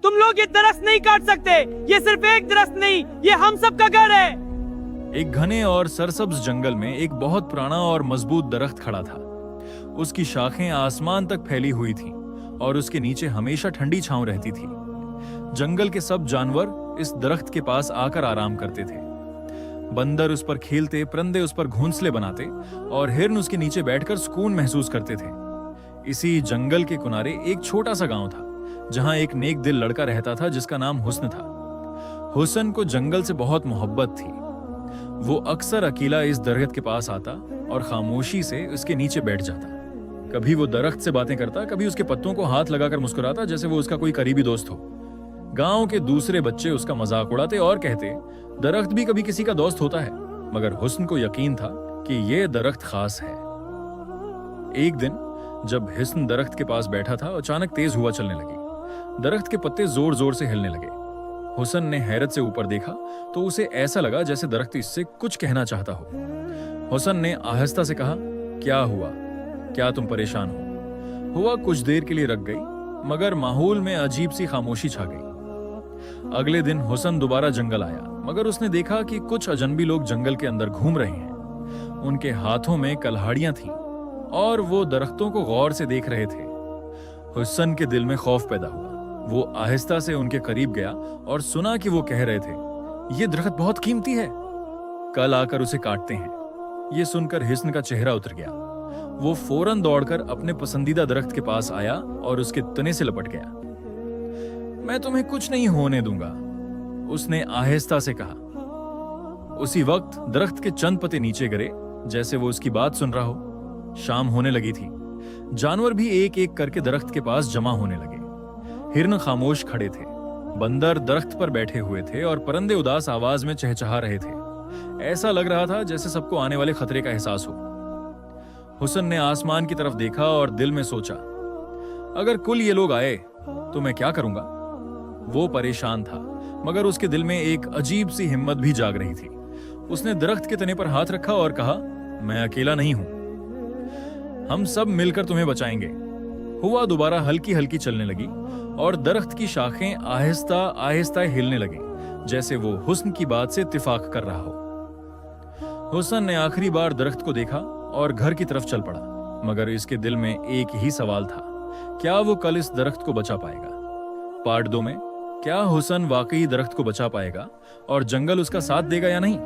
तुम लोग ये दरख्त नहीं काट सकते, ये सिर्फ एक दरख्त नहीं, ये हम सब का घर है। एक घने और सरसब्ज जंगल में एक बहुत पुराना और मजबूत दरख्त खड़ा था। उसकी शाखें आसमान तक फैली हुई थीं और उसके नीचे हमेशा ठंडी छांव रहती थी। जंगल के सब जानवर इस दरख्त के पास आकर आराम करते थे। बंदर उस पर खेलते, परिंदे उस पर घोंसले बनाते और हिरन उसके नीचे बैठकर सुकून महसूस करते थे। इसी जंगल के किनारे एक छोटा सा गांव था जहां एक नेक दिल लड़का रहता था जिसका नाम हुस्न था। हुस्न को जंगल से बहुत मोहब्बत थी। वो अक्सर अकेला इस दरख्त के पास आता और खामोशी से उसके नीचे बैठ जाता। कभी वो दरख्त से बातें करता, कभी उसके पत्तों को हाथ लगाकर मुस्कुराता जैसे वो उसका कोई करीबी दोस्त हो। गांव के दूसरे बच्चे उसका मजाक उड़ाते और कहते, दरख्त भी कभी किसी का दोस्त होता है। मगर हुस्न को यकीन था कि ये दरख्त खास है। एक दिन जब हुस्न दरख्त के पास बैठा था, अचानक तेज हवा चलने लगी। दरख्त के पत्ते जोर जोर से हिलने लगे। हुस्न ने हैरत से ऊपर देखा तो उसे ऐसा लगा जैसे दरख्त इससे कुछ कहना चाहता हो। हुस्न ने आहिस्ता से कहा, क्या हुआ? क्या तुम परेशान हो? हुआ कुछ देर के लिए रुक गई, मगर माहौल में अजीब सी खामोशी छा गई। अगले दिन हुस्न दोबारा जंगल आया, मगर उसने देखा कि कुछ अजनबी लोग जंगल के अंदर घूम रहे हैं। उनके हाथों में कल्हाड़ियां थीं और वो दरख्तों को गौर से देख रहे थे। हुस्न के दिल में खौफ पैदा हुआ। वो आहिस्ता से उनके करीब गया और सुना कि वो कह रहे थे, ये दरख्त बहुत कीमती है, कल आकर उसे काटते हैं। ये सुनकर हुस्न का चेहरा उतर गया। वो फौरन दौड़कर अपने पसंदीदा दरख्त के पास आया और उसके तने से लपट गया। मैं तुम्हें कुछ नहीं होने दूंगा, उसने आहिस्ता से कहा। उसी वक्त दरख्त के चंद पत्ते नीचे गिरे जैसे वो उसकी बात सुन रहा हो। शाम होने लगी थी। जानवर भी एक एक करके दरख्त के पास जमा होने लगे। हिरन खामोश खड़े थे, बंदर दरख्त पर बैठे हुए थे और परिंदे उदास आवाज में चहचहा रहे थे। ऐसा लग रहा था जैसे सबको आने वाले खतरे का एहसास हो। हुस्न ने आसमान की तरफ देखा और दिल में सोचा, अगर कुल ये लोग आए तो मैं क्या करूंगा? वो परेशान था, मगर उसके दिल में एक अजीब सी हिम्मत भी जाग रही थी। उसने दरख्त के तने पर हाथ रखा और कहा, मैं अकेला नहीं हूं, हम सब मिलकर तुम्हें बचाएंगे। हवा दोबारा हल्की हल्की चलने लगी और दरख्त की शाखें आहिस्ता आहिस्ता हिलने लगी जैसे वो हुस्न की बात से इत्तेफाक कर रहा हो। हुस्न ने आखिरी बार दरख्त को देखा और घर की तरफ चल पड़ा, मगर इसके दिल में एक ही सवाल था, क्या वो कल इस दरख्त को बचा पाएगा? पार्ट 2 में क्या हुस्न वाकई दरख्त को बचा पाएगा और जंगल उसका साथ देगा या नहीं?